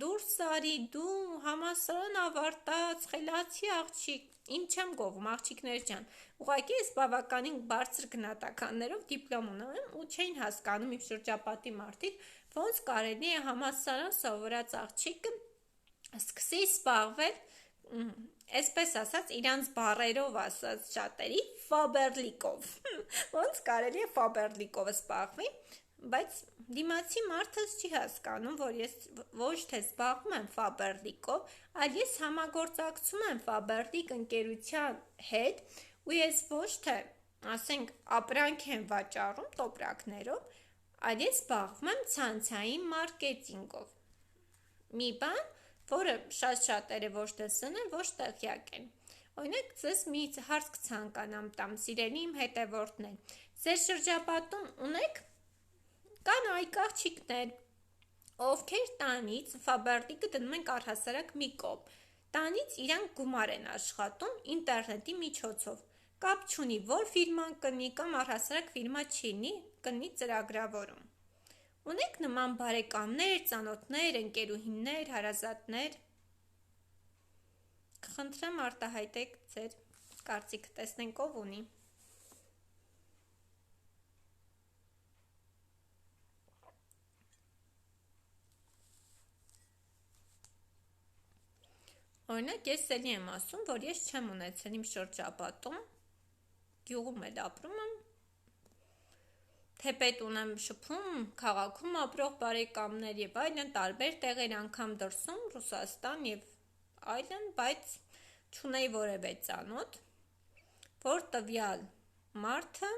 դուրս արի, դու համալսարան ավարտած, խելացի աղջիկ, ինչ եմ գովում, աղջիկներ ջան, ուղղակի ես բավականին բարձր գնահատականներով դիպլոմ ունեմ ու չէին հասկանում իմ շրջապատի մարդիկ, ոնց կարելի է համալսարան սովորած աղջիկը սկսի զբաղվել, այսպես ասած, իրանց բառերով ասած շատերի, Faberlic-ով, ոնց կարելի է Faberlic-ով զբաղվի, բայց դիմացի մարդս չի հասկանում, որ ես ոչ թե զբաղվում եմ Faberlic-ով, այլ ես համագործակցում եմ Faberlic ընկերության հետ, ու ես ոչ թե, ասենք, ապրանք եմ վաճառում տոպրակներով, այլ ես զբաղվում եմ ցանցային մարքեթինգով։ Մի բան, որը շատ-շատերը ոչ թե սնեն, ոչ տեղյակ են։ Օրինակ, ձեզ մի հարց կցանկանամ տամ, սիրելի իմ հետևորդներ, ձեր շրջապատում ունեք կան այք աղջիկներ, ովքեր տանից Faberlic-ը դնում են առհասարակ մի կողմ, տանից իրանք գումար են աշխատում ինտերնետի միջոցով, կապ չունի, որ ֆիրման կնի կամ առհասարակ ֆիրմա չի լինի, կնի ծրագրավորում։ Ունեք նման բարեկամներ, ծանոթներ, ընկերուհիներ, հարազատներ։ Կխնդրեմ արտահայտեք ձեր կարծիքը, տեսնենք ով ունի։ Օրինակ, ես էլի եմ ասում, որ ես չեմ ունեցել իմ շրջապատում, գյուղում էլ ապրում եմ, թեպետ ունեմ շփում, քաղաքում ապրող բարեկամներ եւ այլն, տարբեր տեղեր, անգամ դրսում, Ռուսաստան եւ այլն, բայց չունեի որևէ ծանոթ, որ տվյալ մարդը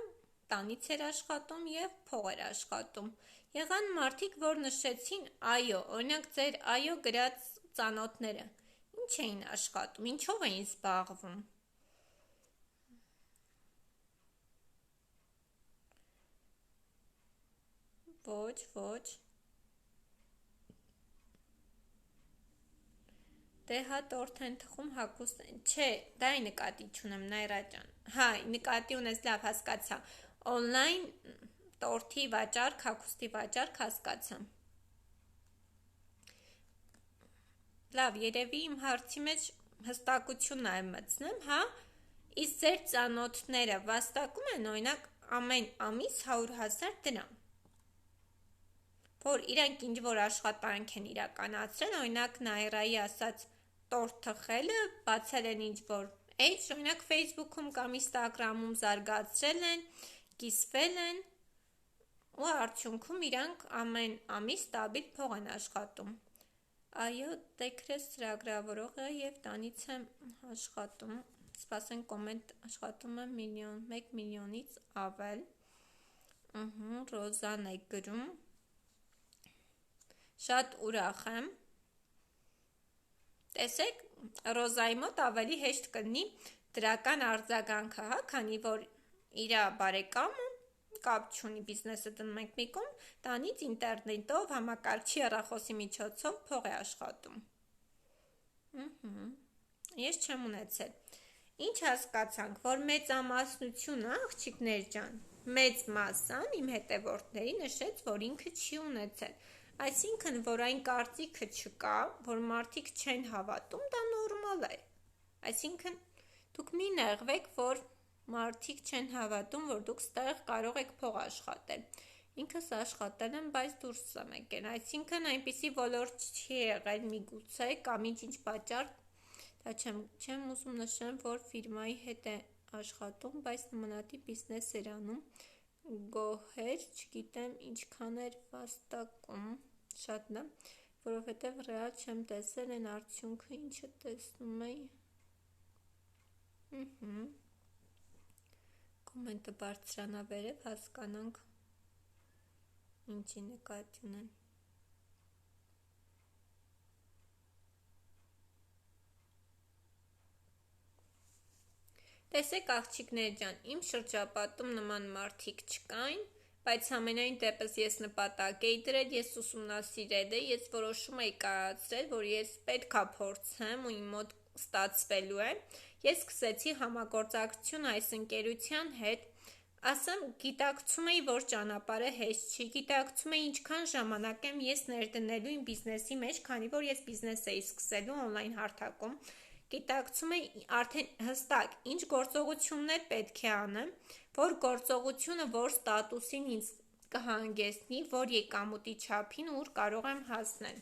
տանից էր աշխատում եւ փող էր աշխատում։ Եղան մարդիկ, որ նշեցին, այո, օրինակ ձեր այո գրած ծանոթները, ինչ էին աշխատում, ինչով էին զբաղվում։ Ոչ։ Դե հա տորթ են թխում հագուստ են։ Չէ, դա ի նկատի չունեմ, Նայրա ջան։ Հա, նկատի ունես, լավ, հասկացա։ Օնլայն տորթի վաճառք, հագուստի վաճառք հասկացա։ Լավ, երևի իմ հարցի մեջ հստակություն եմ մտցնեմ, հա, իսկ ձեր ծանոթները վաստակում են օրինակ ամեն ամիս 100,000 դրամ, որ իրենք ինչ որ աշխատանք են իրականացրել, օրինակ Նայրայի ասած տորտ թխելը, բացել են ինչ որ էջ, օրինակ Facebook-ում կամ Instagram-ում զարգացրել են, կիսվել են ու արդյունքում իրանք ամեն ամիս ստաբիլ փող են աշխատում։ Այո, Տեքրես ծրագրավորող է և տանից է աշխատում, սպասեն կոմենտ, աշխատում է 1 միլիոնից ավել, Ռոզան է գրում, շատ ուրախ եմ, տեսեք, Ռոզայի մոտ ավելի հեշտ կլինի դրական արձագանքը, հա, քանի որ իրա բարեկամը կապ չունի բիզնեսը դնում ենք մի կողմ, տանից ինտերնետով համակարգչի հեռախոսի միջոցով փող է աշխատում։ Ես չեմ ունեցել։ Ինչ հասկացանք, որ մեծամասնությունը, աղջիկներ ջան, մեծ մասան իմ հետևորդների նշեց, որ ինքը չի ունեցել։ Այսինքն, որ այն կարծիքը չկա, որ մարդիկ չեն հավատում, դա նորմալ է։ Այսինքն, դուք մի նեղվեք, որ մարդիկ չեն հավատում, որ դուք ստեղ կարող եք փող աշխատել։ Ինքս աշխատել եմ, բայց դուրս եմ եկել։ Այսինքն, այնպիսի ոլորտ չի եղել միգուցե կամ ինչ պատճառ, դա չեմ ուզում նշեմ, որ ֆիրմայի հետ է աշխատում, բայց նմանատիպ բիզնես էր անում, գոհեր, չգիտեմ ինչքան էր վաստակում, շատ լավ, որովհետև ռեալ չեմ տեսել են արդյունքը, ինչը տեսնում էի։ Կոմենտը բարձրանա վերև, հասկանանք ինչի նկատի ունեն։ Տեսեք աղջիկներ ջան, իմ շրջապատում նման մարդիկ չկային, բայց ամենայն դեպս ես նպատակ էի դրել, ես ուսումնասիրել էի, ես որոշում էի կայացրել, որ ես պետք է փորձեմ ու իմ մոտ ստացվելու է, ես սկսեցի համագործակցություն այս ընկերության հետ, ասեմ, գիտակցում էի, որ ճանապարհը հեշտ չի, գիտակցում էի ինչքան ժամանակ եմ ես ներդնելու իմ բիզնեսի մեջ, քանի որ ես բիզնես էի սկսելու օնլայն հարթակում, գիտակցում էի արդեն հստակ ինչ գործողություններ պետք է անեմ, որ գործողությունը, որ ստատուսին ինձ կհանգեցնի, որ եկամուտի չափին, ուր կարող եմ հասնել։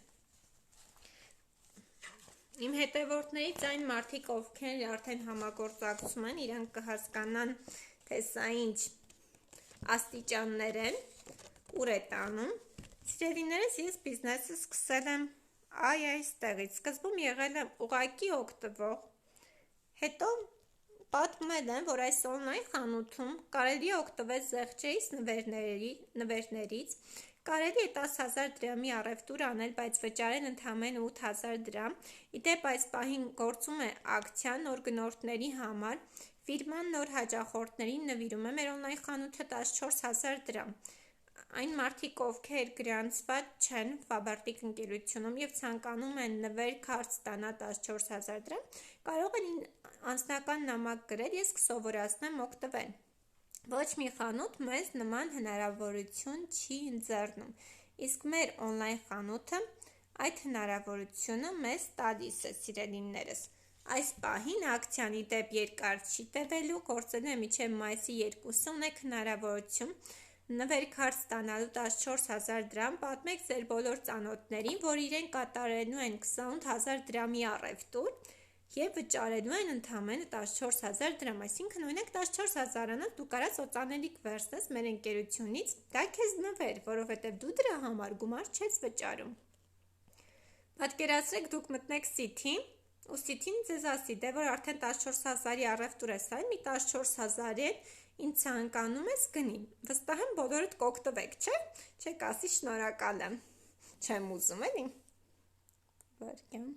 Իմ հետևորդներից այն մարդիկ, ովքեր արդեն համագործակցում են, իրանք կհասկանան, թե սա ինչ աստիճաններ են, ուր է տանում։ Սիրելիներս, ես բիզնեսը սկսել եմ այստեղից, սկզբում եղել եմ ուղղակի օգտվող, հետո պատմել եմ, որ այս օնլայն խանութում կարելի է օգտվել զեղչերից նվերներից, կարելի է 10,000 դրամի առևտուր անել, բայց վճարել ընդամենը 8,000 դրամ, իդեպ այս պահին գործում է ակցիա նոր գնորդների համար, ֆիրման նոր հաճախորդներին նվիրում է մեր օնլայն խանութը 14,000 դրամ, այն մարդիկ, ովքեր գրանցված չեն Ֆաբարտիկ ընկերությունում և ցանկանում են նվեր քարտ ստանալ 14,000 դրամ, կարող են անձնական նամակ գրել, ես կսովորացնեմ օգտվել։ Ոչ մի խանութ մեզ նման հնարավորություն չի ընձեռնում, իսկ մեր օնլայն խանութը այդ հնարավորությունը մեզ տալիս է, սիրելիներս։ Այս պահին ակցիան ի դեպ երկար չի տևելու, գործելու է մինչև մայիսի 2-ը, ունեք հնարավորություն նվերքարտ ստանալու 14,000 դրամ, պատմեք ձեր բոլոր ծանոթներին, որ իրեն կատարելու են 28,000 դրամի առևտուր և վճարելու են ընդամենը 14,000 դրամ, այսինքն օրինակ 14,000-ը դու կարաս օծանելիք վերցնես մեր ընկերությունից, դա քեզ նվեր, որովհետև դու դրա համար գումար չես վճարում։ Պատկերացրեք դուք մտնեք City, ու City-ն ձեզ ասի, դե որ արդեն 14,000-ի առևտուր ես արել, մի 14,000-ի ինձ ցանկանում ես գնի, վստահ եմ բոլորդ կօգտվեք, չէ՞, չեք ասի շնորհակալ եմ, չեմ ուզում էլի։ Վարկյամ։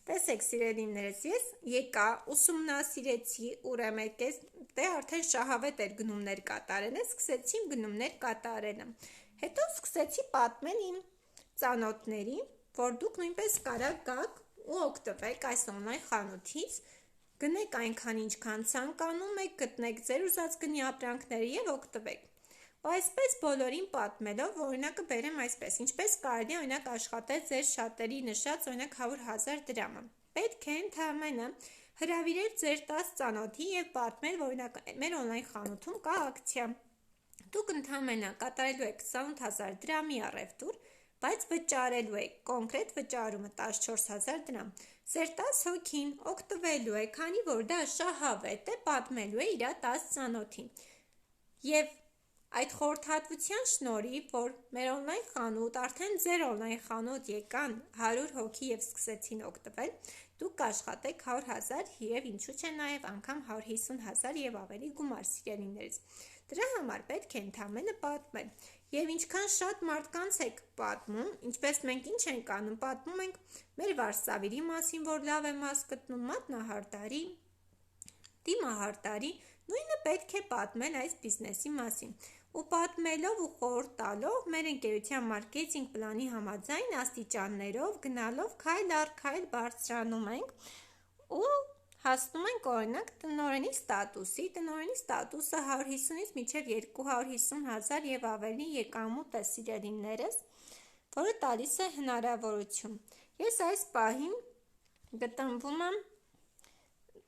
Տեսեք սիրելիներս, ես եկա, ուսումնասիրեցի, ուր եմ եկել, դե արդեն շահավետ էր գնումներ կատարել, սկսեցի իմ գնումներ կատարելը, հետո սկսեցի պատմել իմ ծանոթների, որ դուք նույնպես կարաք գաք ու օգտվեք այս օնլայն խանութից, գնեք այնքան ինչքան ցանկանում եք, գտնեք ձեր ուզած գնի ապրանքները և օգտվեք։ Այսպես բոլորին պատմելով, օրինակը բերեմ այսպես. ինչպես կարելի է օրինակ աշխատել ձեր շատերի նշած օրինակ 100,000 դրամը։ Պետք է ընդհանրապես հրավիրել ձեր 10 ծանոթի եւ պատմել, որ օրինակ մեր օնլայն խանութում կա ակցիա։ Դուք ընդհանրապես կատարելու եք 28,000 դրամի առևտուր, բայց վճարելու եք կոնկրետ վճարումը 14,000 դրամ։ Ձեր 10 հոգին օգտվելու է, քանի որ դա շահավետ է, պատմելու է իր 10 ծանոթին։ Եվ այդ խորհրդատվության շնորհիվ, որ մեր օնլայն խանութ, արդեն ձեր օնլայն խանութ եկան 100 հոգի եւ սկսեցին օգտվել, դուք կաշխատեք 100,000 եւ ինչու՞ չէ նաեւ անգամ 150,000 եւ ավելի գումար սիրելիներս։ Դրա համար պետք է ընդամենը պատմել։ Եվ ինչքան շատ մարդկանց եք պատմում, ինչպես մենք ինչ ենք անում, պատմում ենք մեր վարսավիրի մասին, որ լավ է մաս գտնում, մատնահարդարի, դիմահարդարի, նույնը պետք է պատմել այս բիզնեսի մասին։ Ու պատմելով ու խորհուրդ տալով մեր ընկերության մարքեթինգ պլանի համաձայն աստիճաններով գնալով քայլ առ քայլ բարձրանում ենք ու հասնում ենք օրինակ տնօրենի ստատուսի։ Տնօրենի ստատուսը 150-ից մինչև 250,000 եւ ավելի եկամուտ է սիրելիներս, որը տալիս է հնարավորություն։ Ես այս պահին գտնվում եմ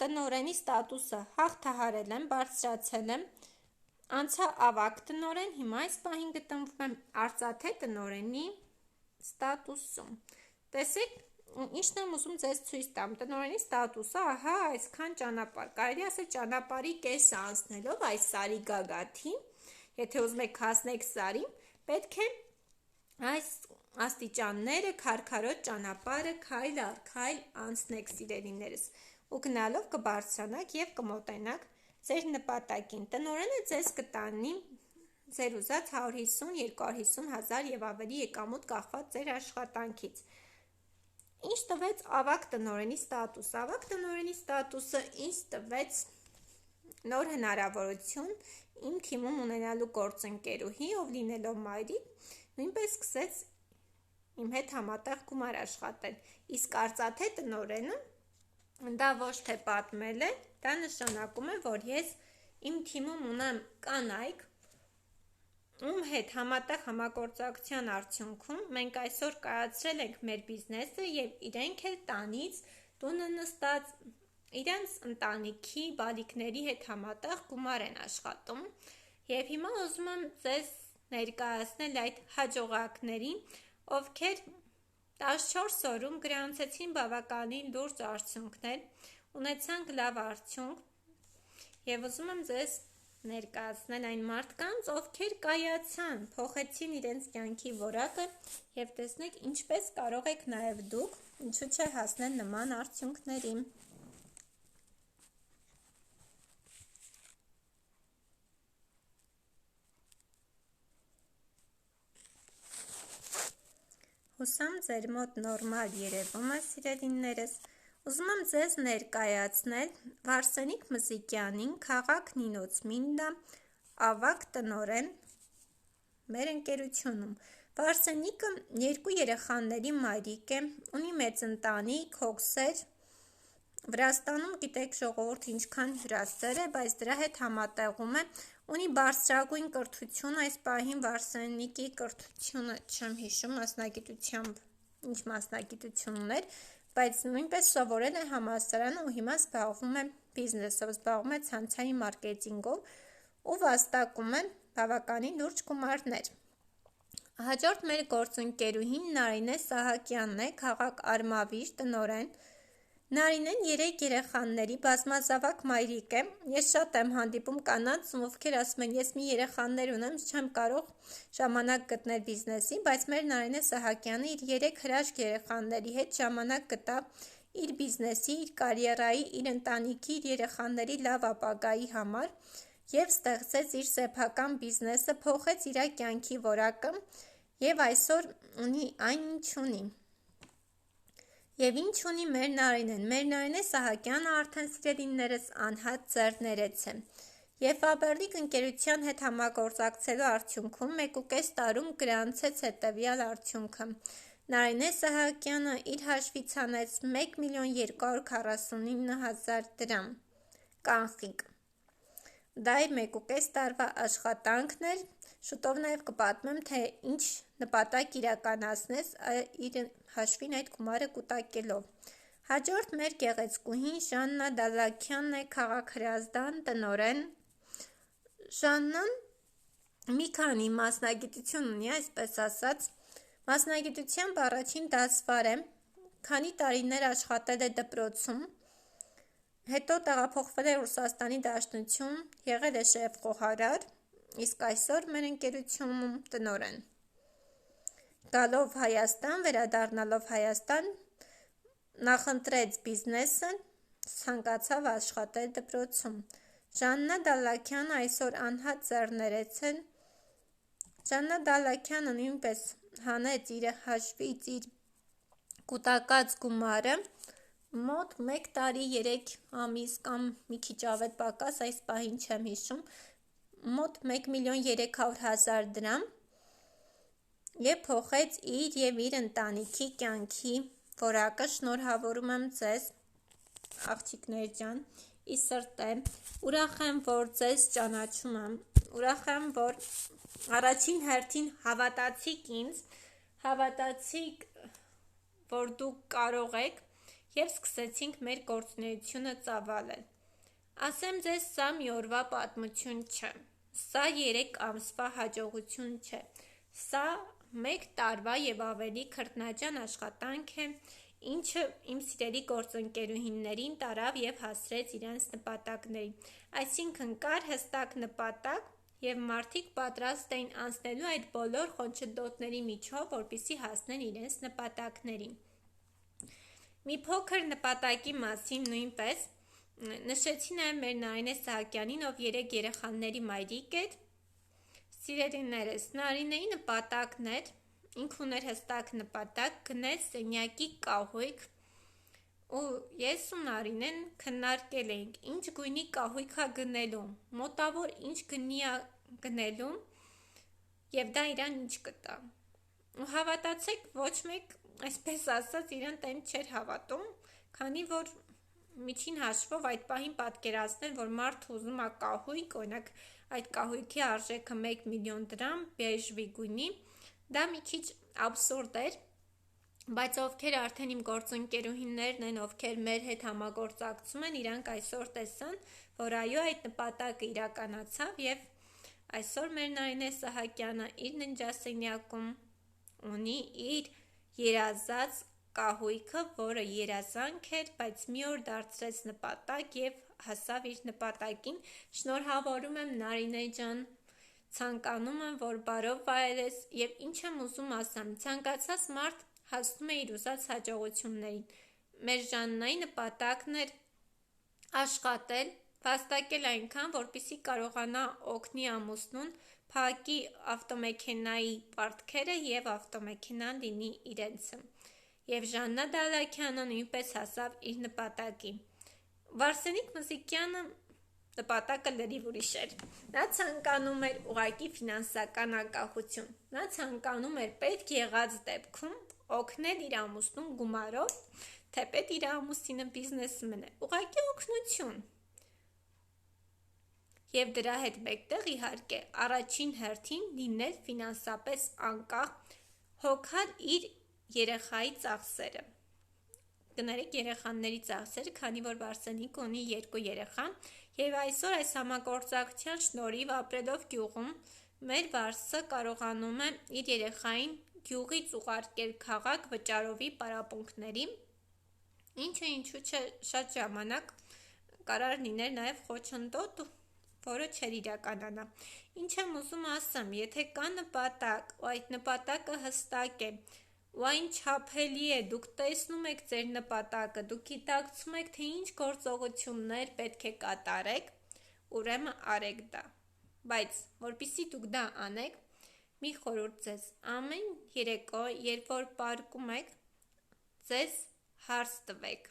տնօրենի ստատուսը հաղթահարել եմ, բարձրացել եմ, անցա ավագ տնօրեն, հիմա այս պահին գտնվում եմ արծաթե տնօրենի ստատուսում։ Տեսեք, ինչն եմ ուզում ձեզ ցույց տամ, տնօրենի ստատուսը, ահա այսքան ճանապարհ, կարելի ասել ճանապարհի կեսը անցնելով այս սարի գագաթին, եթե ուզում եք հասնեք սարին, պետք է այս աստիճանները, քարքարոտ ճանապարհը քայլ առ քայլ անցնեք սիրելիներս, ու գնալով կբարձրանաք եւ կմոտենաք ձեր նպատակին։ Տնօրենը ձեզ կտանի ձեր ուզած 150-250,000 եւ ավելի եկամուտ կախված ձեր աշխատանքից։ Ինչ տվեց ավագ տնօրենի ստատուսը։ Ավագ տնօրենի ստատուսը ինձ տվեց նոր հնարավորություն իմ թիմում ունենալու գործընկերուհի, ով լինելով մայրիկ, նույնպես սկսեց իմ հետ համատեղ գումար աշխատել։ Իսկ արծաթե տնօրենը դա ոչ թե պատմել է, դա նշանակում է, որ ես իմ թիմում ունեմ կանայք, ում հետ համատեղ համագործակցության արդյունքում մենք այսօր կայացրել ենք մեր բիզնեսը եւ իրենք էլ տանից տունը նստած իրենց ընտանիքի բալիկների հետ համատեղ գումար են աշխատում եւ հիմա ուզում եմ ձեզ ներկայացնել այդ հաջողակներին, ովքեր 14 օրում գրանցեցին բավականին լուրջ արդյունքներ, ունեցանք լավ արդյունք եւ ուզում եմ ձեզ ներկայացնել այն մարդկանց, ովքեր կայացան, փոխեցին իրենց կյանքի որակը եւ տեսնեք ինչպես կարող եք նաեւ դուք, ինչու՞ չէ հասնել նման արդյունքների։ Հուսամ ձեր մոտ նորմալ երևում է սիրելիներս։ Ուզում եմ ձեզ ներկայացնել Վարսենիկ Մզիկյանին, քաղաք Նինոց Մինդա, ավագ տնօրեն մեր ընկերությունում։ Վարսենիկը 2 երեխաների մայրիկ է, ունի մեծ ընտանիք, հոգսեր, Վրաստանում գիտեք ժողովուրդ ինչքան հյուրասեր է, բայց դրա հետ համատեղում է, ունի բարձրագույն կրթություն, այս պահին Վարսենիկի կրթությունը չեմ հիշում մասնագիտությամբ, ինչ մասնագիտություն ուներ, բայց նույնպես սովորել է համալսարանը ու հիմա զբաղվում է բիզնեսով, զբաղվում է ցանցային մարքեթինգով ու վաստակում է բավականին լուրջ գումարներ։ Հաջորդ մեր գործընկերուհին Նարինե Սահակյանն է, քաղաք Արմավիր, տնօրեն։ Նարինեն 3 երեխաների բազմազավակ մայրիկ է։ Ես շատ եմ հանդիպում կանանց, ովքեր ասում են, ես մի երեխաներ ունեմ, չեմ կարող ժամանակ գտնել բիզնեսին, բայց մեր Նարինե Սահակյանը իր 3 հրաշք երեխաների հետ ժամանակ գտավ իր բիզնեսի, իր կարիերայի, իր ընտանիքի, իր երեխաների լավ ապագայի համար եւ ստեղծեց իր սեփական բիզնեսը, փոխեց իր կյանքի որակը եւ այսօր ունի այն, ինչ ունի։ Եվ ինչ ունի մեր Նարինեն։ Մեր Նարինե Սահակյանը արդեն սիրելիներս անհատ ձեռներեց է։ Եվ Ֆաբերլիկ ընկերության հետ համագործակցելու արդյունքում 1.5 տարում գրանցեց հետևյալ արդյունքը։ Նարինե Սահակյանը իր հաշվից հանեց 1.249.000 դրամ կանխիկ։ Դա իր 1.5 տարվա աշխատանքն էր, Շուտով նաև կպատմեմ, թե ինչ նպատակ իրականացնես իր հաշվին այդ գումարը կուտակելով։ Հաջորդ մեր գեղեցկուհին Ժաննա Դալաքյանն է, քաղաք-Հրազդան, տնօրեն։ Ժաննան մի քանի մասնագիտություն ունի, այսպես ասած։ Մասնագիտությամբ առաջին դասվար է, քանի տարիներ աշխատել է դպրոցում, հետո տեղափոխվել է Ռուսաստանի Դաշնություն, եղել է շեֆ-խոհարար, իսկ այսօր մեր ընկերությունում տնօրեն։ Գալով Հայաստան, վերադառնալով Հայաստան, նախընտրեց բիզնեսը, ցանկացավ աշխատել դպրոցում։ Ժաննա Դալաքյանը այսօր անհատ ձեռներեց է։ Ժաննա Դալաքյանը նույնպես հանեց իր հաշվից իր կուտակած գումարը, մոտ 1 տարի 3 ամիս կամ մի քիչ ավետ պակաս, այս պահին չեմ հիշում, մոտ 1.300.000 դրամ և փոխեց իր և իր ընտանիքի կյանքի որակը։ Շնորհավորում եմ ձեզ, աղջիկներ ջան, ի սրտե, ուրախ եմ, որ ձեզ ճանաչում եմ, ուրախ եմ, որ առաջին հերթին հավատացիք ինձ, հավատացիք, որ դուք կարող եք և սկսեցինք մեր գործունեությունը ծավալել։ Ասեմ ձեզ, սա մի օրվա պատմություն չէ, սա 3 ամսվա հաջողություն չէ, սա 1 տարվա և ավելի քրտնաջան աշխատանք է, ինչը իմ սիրելի գործընկերուհիներին տարավ և հասրեց իրենց նպատակներին։ Այսինքն կար հստակ նպատակ և մարդիկ պատրաստ էին անցնելու այդ բոլոր խոչընդոտների միջով, որպեսզի հասնեն իրենց նպատակներին։ Մի փոքր նպատակի մասին նույնպես նշեցի նաև մեր Նարինե Սահակյանին, ով 3 երեխաների մայրիկ էր։ Սիրելիներս, Նարինեի նպատակն էր, ինքը ուներ հստակ նպատակ, գնել սենյակի կահույք, ու ես ու Նարինեն քննարկել էինք ինչ գույնի կահույք է գնելու, մոտավոր ինչ գնի է գնելու և դա իրան ինչ կտա։ Ու հավատացեք, ոչ մեկ, այսպես ասած, իրան տեն չէր հավատում, քանի որ միջին հաշվով այդ պահին պատկերացնել, որ մարդը ուզում է կահույք, օրինակ այդ կահույքի արժեքը 1 միլիոն դրամ, բեժվի գույնի, դա մի քիչ աբսուրդ էր, բայց ովքեր արդեն իմ գործընկերուհիներն են, ովքեր մեր հետ համագործակցում են, իրանք այսօր տեսան, որ այո, այդ նպատակը իրականացավ և այսօր մեր Նարինե Սահակյանը իր ննջասենյակում ունի իր երազած կահույքը, որը երազանք էր, բայց մի օր դարձրեց նպատակ և հասավ իր նպատակին։ Շնորհավորում եմ, Նարինե ջան, ցանկանում եմ, որ բարով վայելես և ինչ եմ ուզում ասեմ, ցանկացած մարդ հասնում է իր ուզած հաջողություններին։ Մեր Ժաննայի նպատակն էր աշխատել, վաստակել այնքան, որպեսզի կարողանա օգնի ամուսնուն, փակի ավտոմեքենայի պարտքերը և ավտոմեքենան լինի իրենցը։ Եվ Ժաննա Դալաքյանը նույնպես հասավ իր նպատակին։ Վարսենիկ Մզիկյանը նպատակը լրիվ ուրիշ էր։ Նա ցանկանում էր ուղղակի ֆինանսական անկախություն։ Նա ցանկանում էր պետք եղած դեպքում օգնել իր ամուսնուն գումարով, թեպետ իր ամուսինը բիզնեսմեն է, ուղղակի օգնություն։ Եվ դրա հետ մեկտեղ, իհարկե, առաջին հերթին լինել ֆինանսապես անկախ, հոգալ իր երեխայի ծախսերը։ Կներեք երեխաների ծախսերը, քանի որ Վարսենիկը ունի 2 երեխա, և այսօր այս համագործակցության շնորհիվ ապրելով գյուղում, մեր Վարսը կարողանում է իր երեխային գյուղից ուղարկել քաղաք վճարովի պարապմունքների, ինչը ինչու չէ շատ ժամանակ կարար լիներ նաև խոչընդոտ, որը չէր իրականանա։ Ինչ եմ ուզում ասեմ, եթե կա նպատակ, ու այդ նպատակը հստակ է, ու այն չափելի է, դուք տեսնում եք ձեր նպատակը, դուք գիտակցում եք, թե ինչ գործողություններ պետք է կատարեք, ուրեմն արեք դա։ Բայց որպեսզի դուք դա անեք, մի խորհուրդ ձեզ, ամեն երեկո, երբ որ պարկում եք, ձեզ հարց տվեք.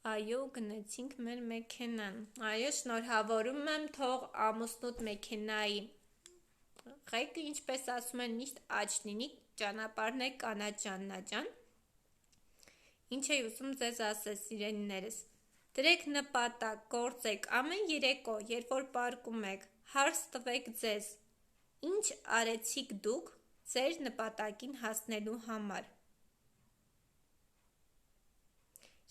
այո, գնեցինք մեր մեքենան, այո, շնորհավորում եմ, թող ամուսնուդ մեքենայի ղեկը, ինչպես ասում են, միշտ աջ լինի, ճանապարհն է կանաչ Ժաննա ջան։ Ինչ էի ուզում ձեզ ասել, սիրելիներս, դրեք նպատակ, գործեք ամեն երեկո, երբ որ պարկում եք, Հարց տվեք ձեզ. ինչ արեցիք դուք ձեր նպատակին հասնելու համար։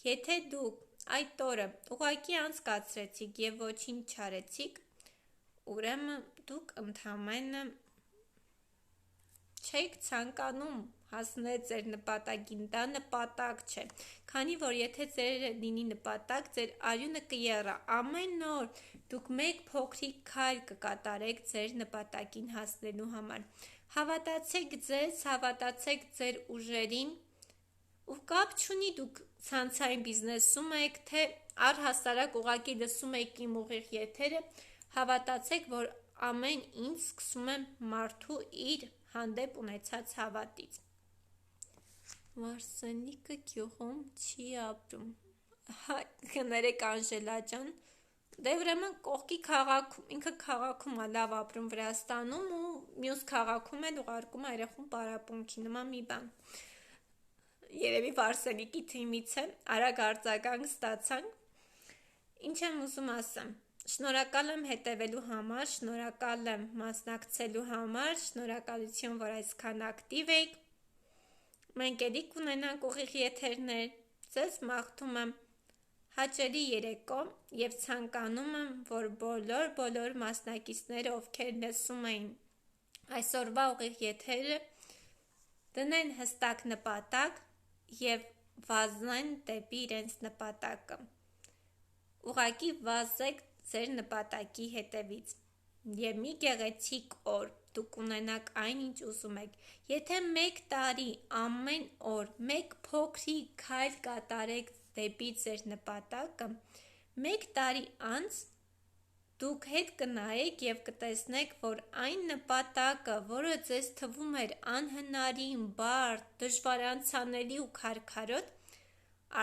Եթե դուք այդ օրը ուղղակի անցկացրեցիք և ոչինչ չարեցիք, ուրեմն դուք ընդամենը չեք ցանկանում հասնել ձեր նպատակին, դա նպատակ չէ, քանի որ եթե ձեր լինի նպատակ, ձեր արյունը կեռա, ամեն օր դուք մեկ փոքրիկ քայլ կկատարեք ձեր նպատակին հասնելու համար։ Հավատացեք ձեզ, հավատացեք ձեր ուժերին, ու կապ չունի դուք ցանցային բիզնեսում եք, թե առհասարակ ուղղակի լսում եք իմ ուղիղ եթերը, հավատացեք, որ ամեն ինչ սկսում է մարդու իր հանդեպ ունեցած հավատից։ Վարսենիկը գյուղում չի ապրում։ Կներեք Անժելա ջան, դե ուրեմն կողքի քաղաքում, ինքը քաղաքում է լավ ապրում Վրաստանում ու մյուս քաղաքում էլ ուղարկում է երեխուն պարապմունքի, նման մի բան։ Երևի Վարսենիկի թիմից է, արագ արձագանք ստացանք։ Ինչ եմ ուզում ասեմ։ Շնորհակալ եմ հետևելու համար, շնորհակալ եմ մասնակցելու համար, շնորհակալություն, որ այսքան ակտիվ եք։ Մենք էլի կունենանք ուղիղ եթերներ, ձեզ մաղթում եմ հաճելի երեկո և ցանկանում եմ, որ բոլոր մասնակիցները, ովքեր լսում էին այսօրվա ուղիղ եթերը, դնեն հստակ նպատակ և վազեն դեպի իրենց նպատակը։ Ուղղակի վազեք ձեր նպատակի հետևից և մի գեղեցիկ օր դուք ունենաք այն, ինչ ուզում եք։ Եթե մեկ տարի ամեն օր մեկ փոքրիկ քայլ կատարեք դեպի ձեր նպատակը, մեկ տարի անց դուք հետ կնայեք և կտեսնեք, որ այն նպատակը, որը ձեզ թվում էր անհնարին, բարդ, դժվար անցանելի ու քարքարոտ,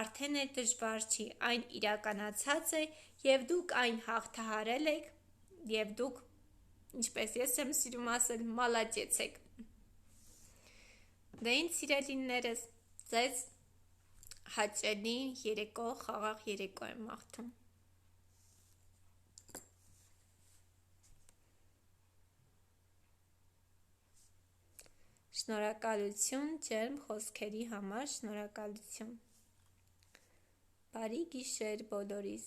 արդեն էլ դժվար չի, այն իրականացած է և դուք այն հաղթահարել եք և դուք, ինչպես ես եմ սիրում ասել, մալադեց եք։ Դե ինձ սիրելիներս, ձեզ հաճելի երեկո, խաղաղ երեկո եմ մաղթում։ Շնորհակալություն ջերմ խոսքերի համար, շնորհակալություն։ Բարի գիշեր բոլորիս։